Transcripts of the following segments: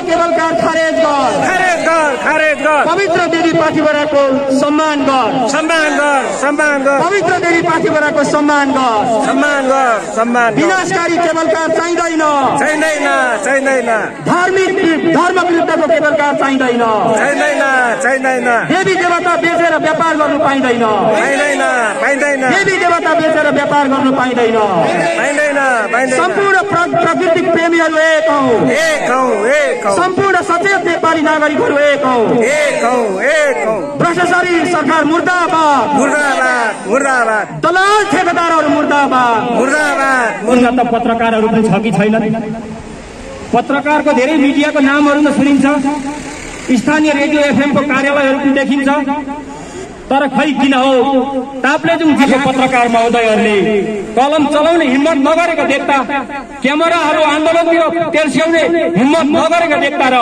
केवल कार खारेज कर पवित्र देवी पाथिभराको सम्मान कर पवित्र देवी पाथिभराको सम्मान कर विनाशकारी केवल कार चाहिँदैन धार्मिक धर्म विरुद्धको केवल कार चाहिँदैन देवी देवता बेचेर व्यापार गर्नु पाइँदैन देवी देवता बेचेर व्यापार गर्नु पाइँदैन सम्पूर्ण प्राकृतिक प्रेमीहरू एक हौं सम्पूर्ण सचेत नेपाली नागरिकहरू एक हौं भ्रष्टाचारी सरकार मुर्दाबाद दलाल ठेकेदारहरू मुर्दाबाद उनका त पत्रकारहरू पनि छ कि छैन पत्रकारको धेरै मिडियाको नामहरूमा सुनिन्छ स्थानीय रेडियो एफएम को कार्यालयहरू पनि देखिन्छ तर खै किन हो ताप्लेजुङ जिल्ला पत्रकार महोदयहरूले कलम चलाउने हिम्मत नगरेको देख्दा क्यामेराहरू आन्दोलनतिर तेर्स्याउने हिम्मत नगरेको देख्दा र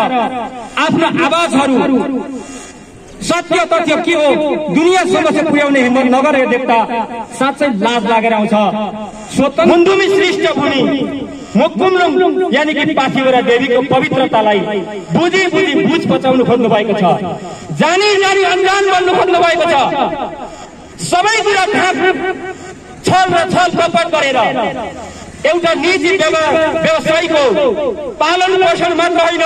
आफ्नो आवाजहरू सत्य तथ्य के हो दुनियाँसम्म चाहिँ पुर्याउने हिम्मत नगरेको देख्दा साँच्चै लाज लागेर आउँछ स्वतन्त्र मुन्दुमी श्रेष्ठ भूमि मुकुमलुङ यानी कि पाथिभरा देवीको पवित्रतालाई बुझी बुझ बचाउनु खोज्नु भएको छ जानी अनजान बन्नु खोज्नु भएको छ सबैतिर छल कपट गरेर एउटा निजी व्यवसायीको पालन पोषण मात्र होइन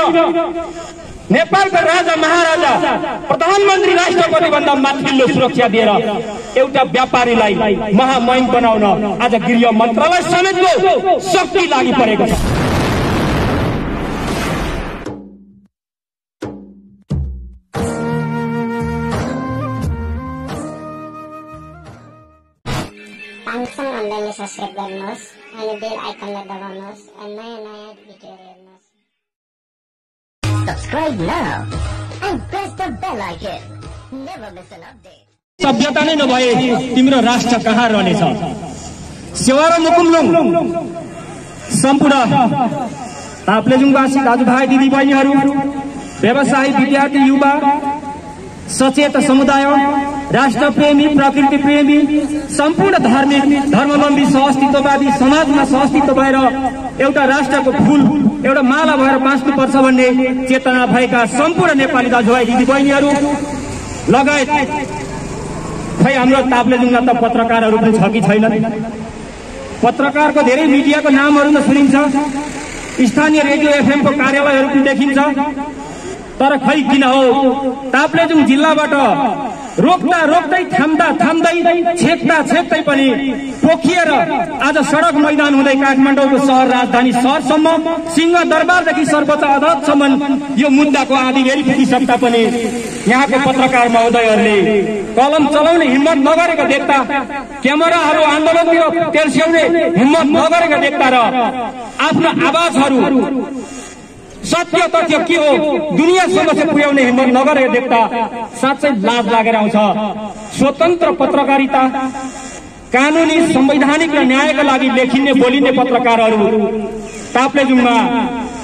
नेपालका राजा महाराजा प्रधानमन्त्री राष्ट्रपति भन्दा माथिल्लो सुरक्षा दिएर एउटा व्यापारीलाई महामहिम बनाउन आज गृह मन्त्रालय समेतको शक्ति लागि परेको छ सब्स्क्राइब गर्नुहोस् अनि बेल आइकनलाई दबाउनुहोस् अनि नयाँ भिडियो हेर्नुहोस् Subscribe now and press the bell icon. Never miss an update. सभ्यता नै नभए तिम्रो राष्ट्र कहाँ रहनेछ सेवा र मुकुमलुङ सम्पूर्ण ताप्लेजुङवासी दाजुभाइ दिदीबहिनीहरू व्यवसायी विद्यार्थी युवा सचेत समुदाय राष्ट्रप्रेमी प्रकृति प्रेमी सम्पूर्ण धार्मिक धर्मावलम्बी सहअस्तित्ववादी समाजमा सहअस्तित्व भएर एउटा राष्ट्रको फूल एउटा माला भएर बाँच्नुपर्छ भन्ने चेतना भएका सम्पूर्ण नेपाली दाजुभाइ दिदीबहिनीहरू लगायत खै हाम्रो ताप्लेजुङमा त पत्रकारहरू पनि छ कि छैन पत्रकारको धेरै मिडियाको नामहरूमा सुनिन्छ स्थानीय रेडियो एफएम को कार्यालयहरू पनि देखिन्छ तर खै किन हो ताप्लेजुङ जिल्लाबाट रोक्दै थाम्दै छेक्दै पनि पोखिएर आज सडक मैदान हुँदै काठमाडौँको शहर राजधानी शहरसम्म सिंहदरबारदेखि सर्वोच्च अदालतसम्म यो मुद्दाको आँधी फेरि पुगिसक्दा पनि यहाँको पत्रकार महोदयहरूले कलम चलाउने हिम्मत नगरेको देख्दा क्यामेराहरू आन्दोलनतिर तेर्स्याउने हिम्मत नगरेको देख्दा र आफ्नो आवाजहरू सत्य तथ्य के हो दुनियाँसम्म चाहिँ पुर्याउने हिम्मत नगरेको देख्दा साँच्चै लाज लागेर आउँछ स्वतन्त्र पत्रकारिता कानूनी संवैधानिक र न्यायका लागि लेखिने बोलिने पत्रकारहरू ताप्लेजुङमा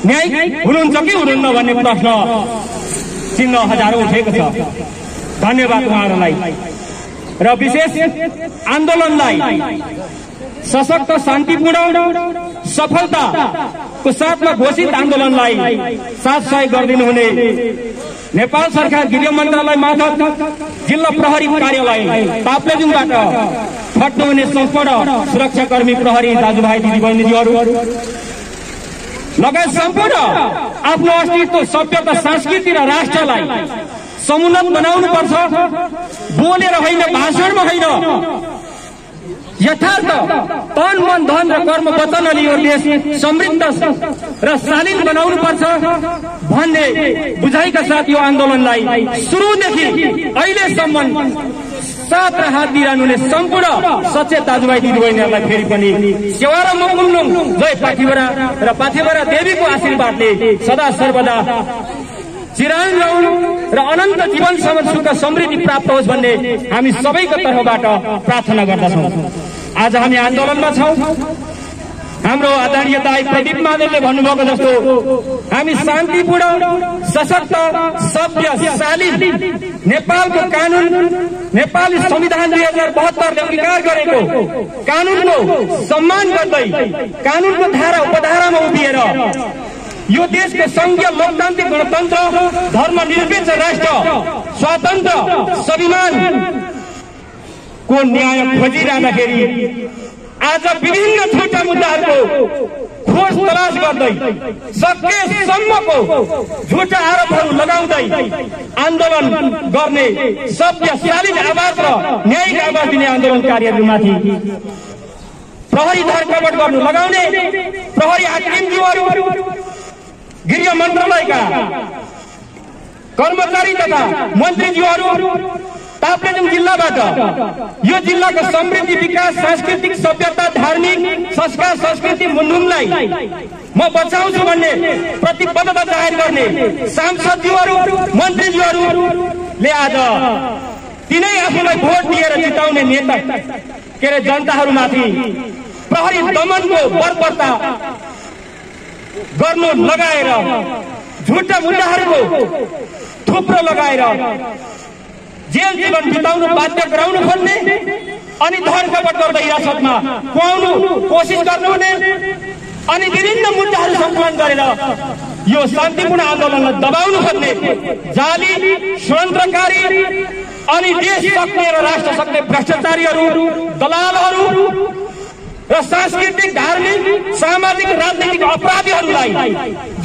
न्याय हुनुहुन्छ कि हुनुहुन्न भन्ने प्रश्न चिन्ह हजारौं उठेको छ धन्यवाद उहाँहरूलाई र विशेष आन्दोलनलाई सशक्त शान्तिपूर्ण सफलताको साथमा घोषित आन्दोलनलाई साथ सहयोग गरिदिनु हुने नेपाल सरकार गृह मन्त्रालय मार्फत जिल्ला प्रहरी कार्यालय ताप्लेजुङबाट खट्नुहुने सम्पूर्ण सुरक्षाकर्मी प्रहरी दाजुभाइ दिदीबहिनीहरू लगायत सम्पूर्ण आफ्नो अस्तित्व सभ्यता संस्कृति र राष्ट्रलाई समुन्नत बनाउनु पर्छ बोलेर होइन भाषणमा होइन यथार्थ तन मन धन र कर्म वचनले यो देश समृद्ध र शालीन बनाउनु पर्छ भन्ने बुझाइका साथ यो आन्दोलनलाई सुरुदेखि अहिलेसम्म साथ र हात दिइरहनुहुने सम्पूर्ण सचेत दाजुभाइ दिदीबहिनीहरूलाई फेरि पनि सेवा र मुकुमलुङ जय पाथिभरा र पाथिभरा देवीको आशीर्वादले सदा सर्वदा चिरान रहून् र अनन्त जीवनसम्म सुख समृद्धि प्राप्त होस् भन्ने हामी सबैको तर्फबाट प्रार्थना गर्दछौँ। आज हामी आन्दोलनमा छौं। हाम्रो आदरणीय दाइ प्रदीप मादेवले भन्नुभएको जस्तो हामी शान्तिपूर्ण सशक्त सभ्य शालीन नेपालको कानून नेपाली संविधान 2072 ले अंगीकार गरेको कानूनको सम्मान गर्दै कानूनको धारा उपधारामा उभिएर यो देशको संघीय लोकतान्त्रिक गणतन्त्र धर्मनिरपेक्ष राष्ट्र स्वतन्त्र स्वाभिमान को न्याय खोजिरहँदाखेरि आज विभिन्न छोटा मुद्दाहरूको खोज तलास गर्दै सकेसम्मको झुटा आरोपहरू लगाउँदै आन्दोलन गर्ने सभ्य शालीन आवाज र न्यायिक आवाज दिने आन्दोलनकारीहरूमाथि प्रहरी धरपकड गर्नु लगाउने प्रहरी हाकिमज्यूहरू गृह मन्त्रालयका कर्मचारी तथा मन्त्रीज्यूहरू ताप्लेजुङ जिल्लाबाट यो जिल्लाको समृद्धि विकास सांस्कृतिक सभ्यता धार्मिक संस्कार संस्कृति मुन्नुमलाई म बचाउँछु भन्ने प्रतिबद्धता जाहेर गर्ने सांसदज्यूहरू मन्त्रीज्यूहरूले आज तिनै आफूलाई भोट दिएर जिताउने नेता के अरे जनताहरूमाथि प्रहरी दमनको बर्बरता गर्नु लगाएर झुटा मुद्दाहरूको थुप्रो लगाएर जेल जीवन बिताउनु बाध्य गराउनु खोज्ने अनि धरपकड गर्दै हिरासतमा पुर्याउनु कोसिस गर्नुहुने अनि विभिन्न मुद्दाहरू सङ्कलन गरेर यो शान्तिपूर्ण आन्दोलनलाई दबाउनु खोज्ने जाली षड्यन्त्रकारी अनि देश सक्ने र राष्ट्र सक्ने भ्रष्टाचारीहरू दलालहरू र सांस्कृतिक धार्मिक सामाजिक राजनीतिक अपराधीहरूलाई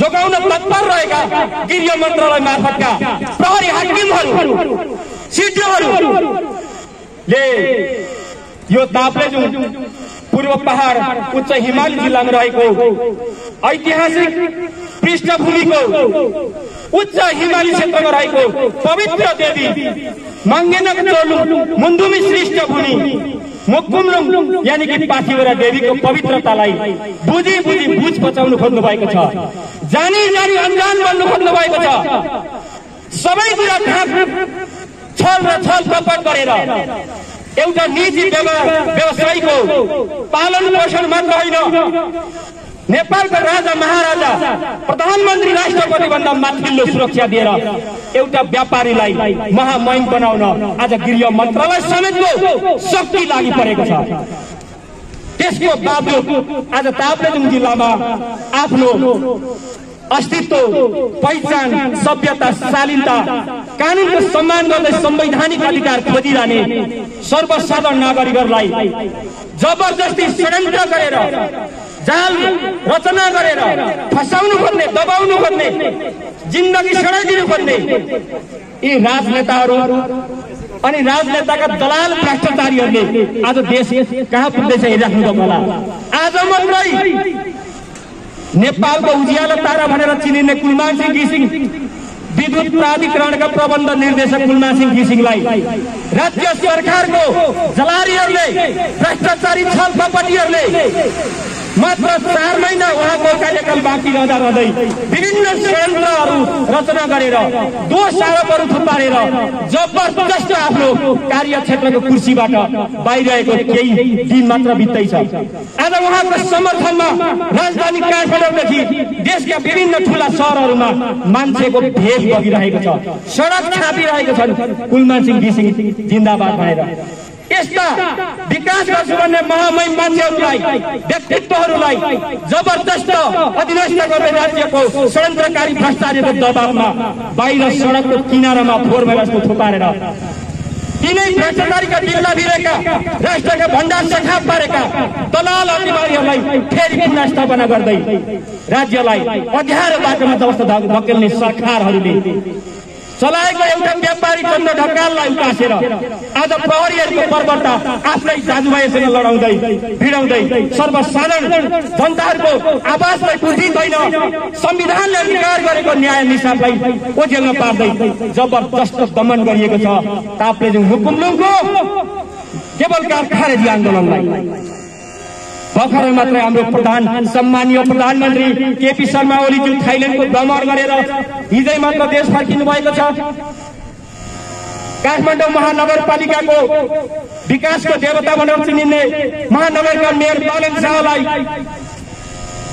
जोगाउन तत्पर रहेका गृह मन्त्रालय मार्फतका प्रहरी हाकिमहरू सिडिओहरूले यो ताप्लेजुङ पूर्व पहाड उच्च हिमाली जिल्लामा रहेको ऐतिहासिक पृष्ठभूमिको उच्च हिमाली क्षेत्रमा रहेको पवित्र देवी मङ्गेनक चोलु मुन्दुमी श्रेष्ठ भूमि मुकुमलुङ यानी कि पाथिवरा देवीको पवित्रतालाई बुझी बुझ बचाउनु खोज्नु भएको छ। जानी जानी अनजान बन्नु खोज्नु भएको छ। सबैतिर छल र छल कपट गरेर एउटा निजी व्यवसायीको पालन पोषण मात्र होइन, नेपालका राजा महाराजा प्रधानमन्त्री राष्ट्रपति भन्दा माथिल्लो सुरक्षा दिएर एउटा व्यापारीलाई महामहिम बनाउन आज गृह मन्त्रालय समेतको शक्ति लागि परेको छ। त्यसको बावजुद आज ताप्लेजुङ जिल्लामा आफ्नो अस्तित्व पहिचान सभ्यता शालीनता कानूनको सम्मान गर्दै संवैधानिक अधिकार खोजिरहने सर्वसाधारण नागरिकहरूलाई जबरजस्ती षड्यन्त्र गरेर जाल रचना गरेर फसाउनु खोज्ने दबाउनु खोज्ने जिन्दगी सडाइदिनु खोज्ने यी राजनेताहरू अनि राजनेताका दलाल भ्रष्टाचारीहरूले आज देश कहाँ पुग्दैछ हेरिराख्नु होला। आज मात्रै नेपालको उज्यालो तारा भनेर चिनिने कुलमान सिंह घिसिङ विद्युत प्राधिकरणका प्रबन्ध निर्देशक कुलमान सिंह घिसिङलाई राज्य सरकारको जलारीहरूले भ्रष्टाचारी छलकपटीहरूले मात्र 4 महिना उहाँको कार्यकाल बाँकी रहँदै विभिन्न षड्यन्त्रहरू रचना गरेर दोष आरोपहरू थुपारेर जबरजस्त आफ्नो कार्यक्षेत्रको कुर्सीबाट बाहिरिएको केही दिन मात्र बित्दैछ। आज उहाँको समर्थनमा राजधानी काठमाडौँदेखि देशका विभिन्न ठूला सहरहरूमा मान्छेको भेष बगिरहेको छ, सडक छापिरहेको छन् कुलमान सिंह घिसिङ जिन्दाबाद भनेर। यस्ता विकास गर्छु भन्ने महामहिम मान्छेहरूलाई व्यक्तित्वहरूलाई जबरजस्त अधिनस्थ गर्ने राज्यको षड्यन्त्रकारी भ्रष्टाचारीको दबावमा बाहिर सडकको किनारामा फोहोर मैला जस्तो थुपारेर तिनै भ्रष्टाचारीका जिल्ला भिरेका राष्ट्रका भण्डार सखाप पारेका दलाल अधिकारीहरूलाई फेरि पुनः स्थापना गर्दै राज्यलाई अध्यारो बाटोमा जबरजस्त धकेल्ने सरकारहरूले चलाएको एउटा व्यापारी चन्द्र ढकाललाई उकासेर आज प्रहरीहरूको बर्बरता आफ्नै दाजुभाइसँग लडाउँदै भिडाउँदै सर्वसाधारण जनताहरूको आवाजलाई बुझिँदैन, संविधानले अधिकार गरेको न्याय निसाबलाई ओझेलमा पार्दै जबरजस्त दमन गरिएको छ ताप्लेजुङ मुकुमलुङको केवल खारेजी आन्दोलनलाई। भर्खरै मात्रै हाम्रो सम्मानीय प्रधानमन्त्री केपी शर्मा ओलीज्यू थाइल्याण्डको भ्रमण गरेर हिजै मात्र देश फर्किनु भएको छ। काठमाडौँ महानगरपालिकाको विकासको देवता भनेर चिनिने महानगरका मेयर बालेन शाहलाई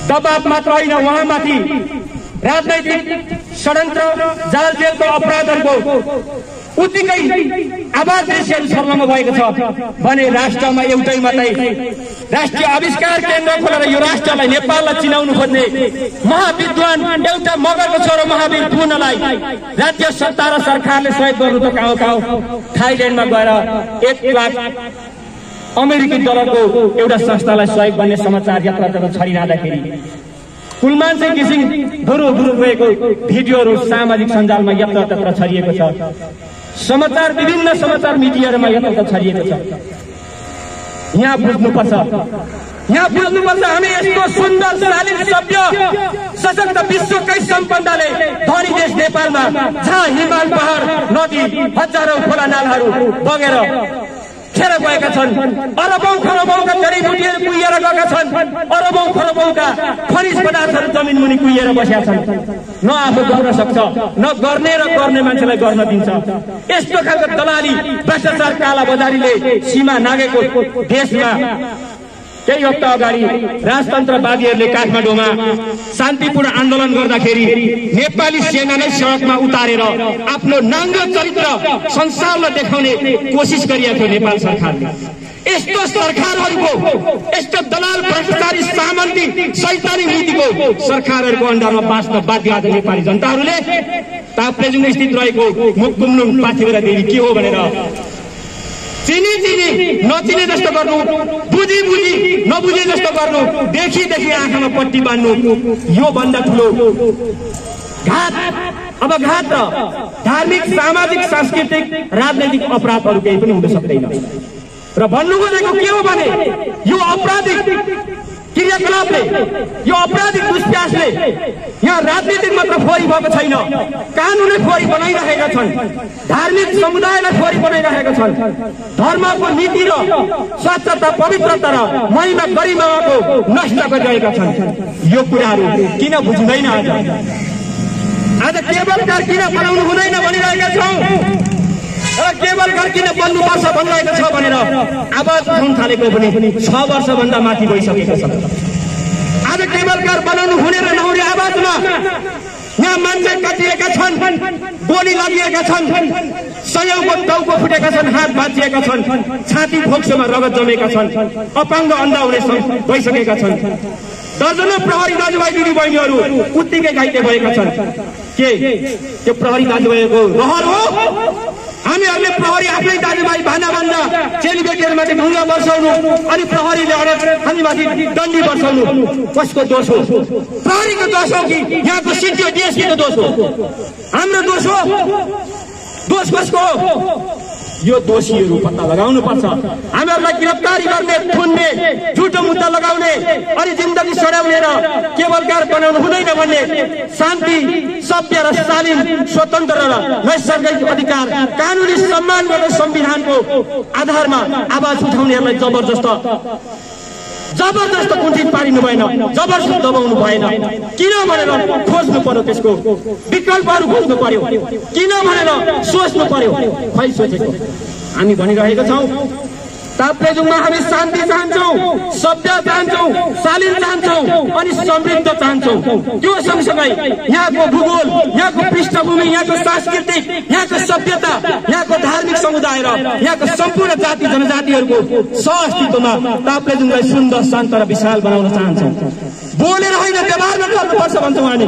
दबाव मात्र होइन, उहाँमाथि राजनैतिक षड्यन्त्र जाल जेलको अपराधहरूको उत्तिकै आवाज दृश्यहरू छर्लङ्ग भएको छ भने राष्ट्रमा एउटै मात्रै राष्ट्रिय आविष्कार केन्द्र खोलेर यो राष्ट्रलाई नेपाललाई चिनाउनु खोज्ने महाविद्वान एउटा मगरको छोरो महावीर पुनलाई राज्य सत्ता र सरकारले सहयोग गर्नु त कहाँ थाइल्यान्डमा गएर 1 लाख अमेरिकी डलरको एउटा संस्थालाई सहयोग गर्ने समाचार यात्रा छरिरहँदाखेरि कुलमान सिंह घिसिङ धुरु गएको भिडियोहरू सामाजिक सञ्जालमा यत्र छरिएको छ। समाचार विभिन्न समाचार मिडियाहरूमा यत्र छरिएको छ। यहाँ बुझ्नुपर्छ हामी यस्तो सुन्दर शालीन सभ्य सशक्त विश्वकै सम्पदाले धनी देश नेपालमा जहाँ हिमाल पहाड नदी हजारौं खोला नालाहरू बगेर खेर गएका छन्, अरबौं खरबौंका जडीबुटीहरू कुहिएर गएका छन्, अरबौं खरबौंका खनिज पदार्थहरू जमिन मुनि कुहिएर बसेका छन्। न आफू गर्न सक्छ न गर्ने र गर्ने मान्छेलाई गर्न दिन्छ। यस्तो खालको दलाली भ्रष्टाचार काला बजारीले सीमा नागेको देशमा केही हप्ता अगाडि राजतन्त्रवादीहरूले काठमाडौँमा शान्तिपूर्ण आन्दोलन गर्दाखेरि नेपाली सेनालाई सडकमा उतारेर आफ्नो नाङ्गो चरित्र संसारलाई देखाउने कोसिस गरिएको थियो नेपाल सरकारले। यस्तो सरकारहरूको यस्तो दलाल भ्रष्टाचारी सामन्ती सैतानी नीतिको सरकारहरूको अन्डरमा बाँच्न बाध्य आज नेपाली जनताहरूले। ताप्लेजुङ स्थित रहेको मुकुमनुङ पाथिभरा देवी के हो भनेर चिनी नचिने जस्तो गर्नु, बुझी नबुझे जस्तो गर्नु, देखि आँखामा पट्टी बान्नु, यो भन्दा ठुलो घात र धार्मिक सामाजिक सांस्कृतिक राजनैतिक अपराधहरू केही पनि हुन सक्दैन। र भन्नु खोजेको के हो भने यो आपराधिक क्रियाकलापले यो आपराधिक दुष्प्यासले यहाँ राजनीतिक मात्र फोरी भएको छैन, कानूनले फोरी बनाइरहेका छन्, धार्मिक समुदायलाई फोरी बनाइरहेका छन्, धर्मको नीति र स्वच्छता पवित्रता र महिमा गरिमाको नष्ट गरिरहेका छन्। यो कुराहरू किन बुझिँदैन? आज केवल कार किन बनाउनु हुँदैन भनिरहेका छौँ र केवल घर किन बन्नुपर्छ भनिरहेको छ भनेर आवाज उठाउन थालेको पनि 6 वर्षभन्दा माथि गइसकेको छ। आज केवल घर बनाउनु हुने र नहुने आवाजमा यहाँ मान्छे काटिएका छन्, गोली लागिएका छन्, सयौंको टाउको फुटेका छन्, हात भाँचिएका छन्, छाती फोक्सोमा रगत जमेका छन्, अपाङ्ग अन्धा हुने भइसकेका छन्। दर्जनौं प्रहरी दाजुभाइ दिदीबहिनीहरू उत्तिकै घाइते भएका छन्। के त्यो प्रहरी दाजुभाइको रहर हो? हामीहरूले प्रहरी आफ्नै दाजुभाइ भान्दा चेलीबेटीहरूमाथि ढुङ्गा बर्साउनु अनि प्रहरीले हामीमाथि दण्डी बर्साउनु कसको दोष हो? प्रहरीको दोष हो कि यहाँको सिटिओ डिएसपीको दोष हो? हाम्रो दोष हो? दोष कसको हो? यो दोषीहरू पत्ता लगाउनु पर्छ। हामीहरूलाई गिरफ्तारी गर्ने, थुन्ने, झुटो मुद्दा लगाउने अनि जिन्दगी सड्याउने र केवलकार बनाउनु हुँदैन भन्ने शान्ति, सभ्य र शालीन, स्वतन्त्र र नैसर्गिक अधिकार, कानूनी सम्मान गर्ने संविधानको आधारमा आवाज उठाउनेहरूलाई जबरजस्त कुण्ठित पारिनु भएन, जबरजस्त दबाउनु भएन। किन भनेर खोज्नु पर्यो, त्यसको विकल्पहरू खोज्नु पर्यो, किन भनेर सोच्नु पर्यो। खै सोचेको हामी भनिरहेका छौँ ताप्लेजुङमा हामी शान्ति चाहन्छौँ, सभ्य चाहन्छौँ, शालीन चाहन्छौँ अनि समृद्ध चाहन्छौँ। त्यो सँगसँगै यहाँको भूगोल, यहाँको पृष्ठभूमि, यहाँको सांस्कृतिक, यहाँको सभ्यता, यहाँको धार्मिक समुदाय र यहाँको सम्पूर्ण जाति जनजातिहरूको सहअस्तित्वमा ताप्लेजुङलाई सुन्दर, शान्त र विशाल बनाउन चाहन्छौँ। बोलेर होइन, व्यवहारमा गर्नुपर्छ भन्छौँ हामी।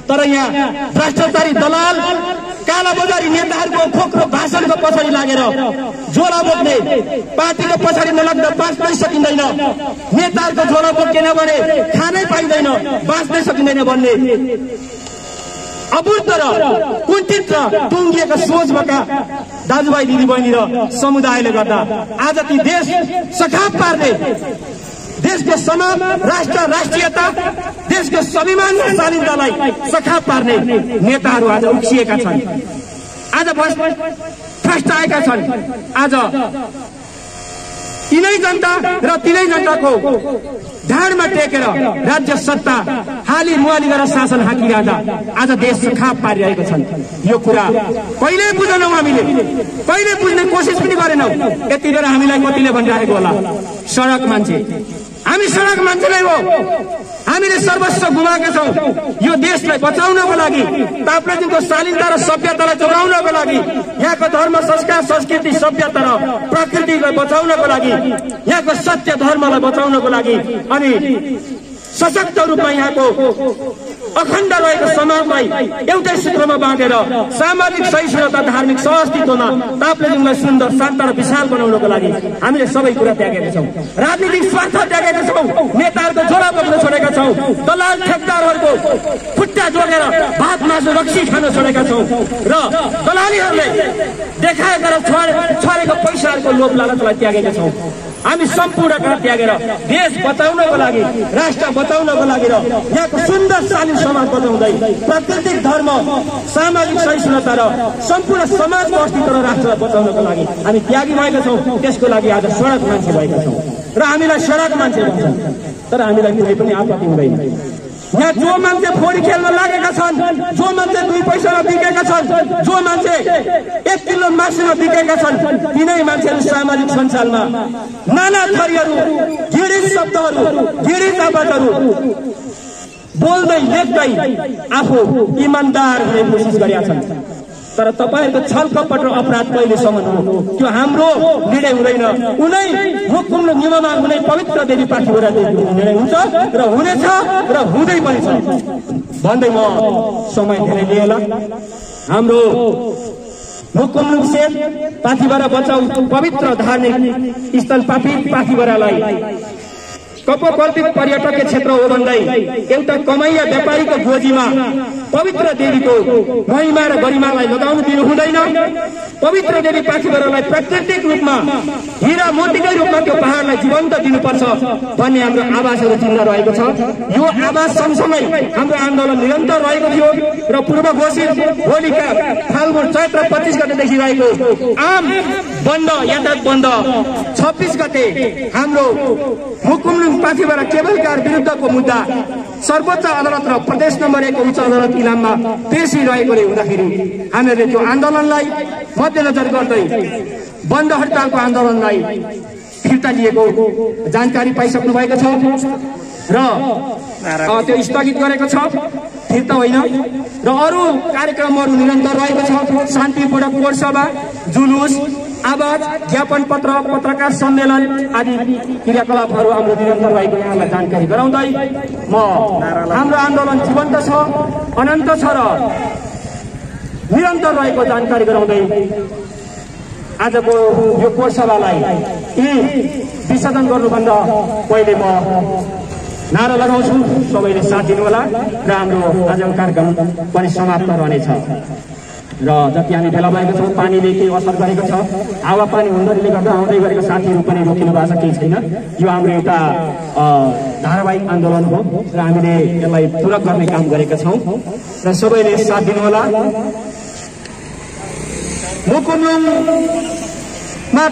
तर यहाँ भ्रष्टाचारी दलाल काला बजारी नेताहरूको खोक्रो भाषणको पछाडि लागेर झोला बोक्ने, पार्टीको पछाडि नलाग्दा बाँच्नै सकिँदैन, नेताहरूको झोला बोकेन भने खानै पाइँदैन, बाँच्नै सकिँदैन भन्ने अबुद्ध र कुण्ठित र टुङ्गिएका सोचका दाजुभाइ दिदीबहिनी र समुदायले गर्दा आज ती देश सखाप पार्ने, देशको समाज, राष्ट्र, राष्ट्रियता, देशको स्वाभिमान र शालीनतालाई सखाप पार्ने नेताहरू आज उक्सिएका छन्, आज भ्रष्टाएका छन्। आज तिनै जनता र तिनै जनताको ढाडमा टेकेर राज्य सत्ता हाली मुहाली गरेर शासन हाकिरहँदा आज देश सखाप पारिरहेका छन्। यो कुरा कहिले बुझेनौँ हामीले, कहिले बुझ्ने कोसिस पनि गरेनौँ। यति बेला हामीलाई कतिले भनिरहेको होला, सडक मान्छे हामी सडक मान्छे नै हो। हामीले सर्वस्व गुमाएका छौँ। यो देशलाई बचाउनको लागि, ताप्लेजुङको शालीनता र सभ्यतालाई जोगाउनको लागि, यहाँको धर्म संस्कार संस्कृति सभ्यता र प्रकृतिलाई बचाउनको लागि, यहाँको सत्य धर्मलाई बचाउनको लागि अनि सशक्त रूपमा यहाँको अखण्ड रहेको समाजलाई एउटै सूत्रमा बाँधेर सामाजिक सहिष्णुता धार्मिक सहअस्तित्वमा ताप्लेजुङलाई सुन्दर शान्त र विशाल बनाउनको लागि हामीले सबै कुरा त्यागेका छौँ। राजनीतिक स्वार्थ त्यागेका छौँ। नेताहरूको झोला बोक्न छोडेका छौँ। दलाल ठेक्दारहरूको खुट्टा जोडेर भात मासु रक्सी खान छोडेका छौँ र दलालीहरूले देखाएर छरेको पैसाहरूको लोभ लालचलाई त्यागेका छौँ। हामी सम्पूर्ण त्यागेर देश बचाउनको लागि, राष्ट्र बचाउनको लागि र यहाँको सुन्दर शालीन समाज बचाउँदै प्राकृतिक धर्म, सामाजिक सहिष्णुता र सम्पूर्ण समाजको अस्तित्व र राष्ट्रलाई बचाउनको लागि हामी त्यागी भएका छौँ। त्यसको लागि आज सडक मान्छे भएका छौँ र हामीलाई सडक मान्छे भन्छन्। तर हामीलाई कुनै पनि आपत्ति हुँदैन। यहाँ जो मान्छे फोडी खेल्न लागेका छन्, जो मान्छे 2 पैसामा बिकेका छन्, जो मान्छे 1 किलो मासुमा बिकेका छन्, तिनै मान्छेहरू सामाजिक सञ्जालमा नाना थरीहरू, घृणित शब्दहरू, घृणित आवाजहरू बोल्दै लेख्दै आफू इमान्दार हुने कोसिस गरेका छन्। तर तपाईहरुको छल कपट र अपराध कहिलेसम्म हो? त्यो हाम्रो निर्णय हुँदैन। उनै मुखुम्लो निममा हुने पवित्र देवी पाठीबाट निर्णय हुन्छ र हुनेछ र हुँदै पनि छ भन्दै म समय धेरै लिएला। हाम्रो मुखुम्लो सेन पाठीबाट बचाउ पवित्र धार्मिक स्थल पाठीबारालाई कल्पित पर्यटकीय क्षेत्र हो भन्दै एउटा कमाइया व्यापारीको गोजीमा पवित्र देवीको महिमा र गरिमालाई लगाउन दिनु हुँदैन। पवित्र देवी पाठीबारालाई प्राकृतिक रूपमा हीरा मोतीकै रूपमा त्यो पहाडलाई जीवन्त दिनुपर्छ भन्ने हाम्रो आवाजहरू चिन्ह रहेको छ। यो आवाज सँगसँगै हाम्रो आन्दोलन निरन्तर रहेको थियो र पूर्व घोषित होलीका फाल्गुन चैत्र 25 गतेदेखि रहेको आम बन्द, यातायात बन्द 26 गते हाम्रो मुकुमलुङ पाठीबाट केबल कार विरुद्धको मुद्दा सर्वोच्च अदालत र प्रदेश नम्बर 1 उच्च अदालत इलाममा पेशी रहेकोले हुँदाखेरि हामीले त्यो आन्दोलनलाई मध्यनजर गर्दै बन्द हडतालको आन्दोलनलाई फिर्ता लिएको जानकारी पाइसक्नु भएको छ र त्यो स्थगित गरेको छ, फिर्ता होइन। र अरू कार्यक्रमहरू निरन्तर रहेको छ। शान्तिपूर्ण कोड सभा, जुलुस, आवाज, ज्ञापन पत्र, पत्रकार सम्मेलन आदि क्रियाकलापहरू हाम्रो निरन्तर रहेको यहाँलाई जानकारी गराउँदै म हाम्रो आन्दोलन जीवन्त छ, अनन्त छ र निरन्तर रहेको जानकारी गराउँदै आजको यो कोड सभालाई विसर्जन गर्नुभन्दा पहिले म नारा लगाउँछु। सबैले साथ दिनुहोला र हाम्रो आजको कार्यक्रम पनि समाप्त रहनेछ। र जति हामी भेला भएका छौँ, पानीले केही असर गरेको छ, हावापानी हुँदाले गर्दा आउँदै गरेको साथीहरू पनि रोकिनु भएको छ, केही छैन। यो हाम्रो एउटा धारावाहिक आन्दोलन हो र हामीले यसलाई पूरा गर्ने काम गरेका छौँ र सबैले साथ दिनुहोला। मुकुमलुङमा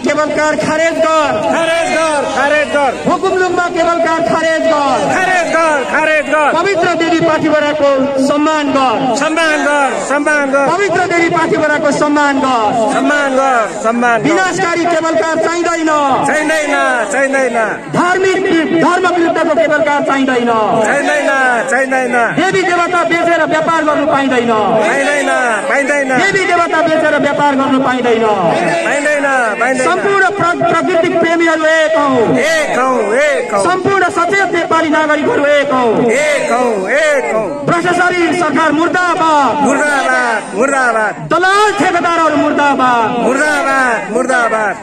केबल कार खारेज गर, खारेज गर, खारेज गर। मुकुमलुङमा केबल कार खारेज गर, खारेज गर, खारेज गर। पवित्र देवी पाठीबाराको सम्मान गर, सम्मान गर, सम्मान गर। पवित्र देवी पाठीबाराको सम्मान गर, सम्मान गर, सम्मान। विनाशकारी केबल कार चाहिँदैन, चाहिँदैन, चाहिँदैन। धार्मिक धर्म विरुद्धको केबल कार चाहिँदैन, चाहिँदैन, चाहिँदैन। देवी देवता बेचेर व्यापार गर्नु पाइँदैन, पाइँदैन, पाइँदैन। देवी देवता बेचेर व्यापार गर्नु पाइँदैन, पाइँदैन। सम्पूर्ण प्राकृतिक प्रेमीहरू एक हौं, एक हौं, एक हौं। सम्पूर्ण सचेत नेपाली नागरिकहरू एक हौं, एक हौं, एक हौं। भ्रष्टाचारी सरकार मुर्दाबाद, मुर्दाबाद, मुर्दाबाद। दलाल ठेकेदारहरू मुर्दाबाद, मुर्दाबाद, मुर्दाबाद।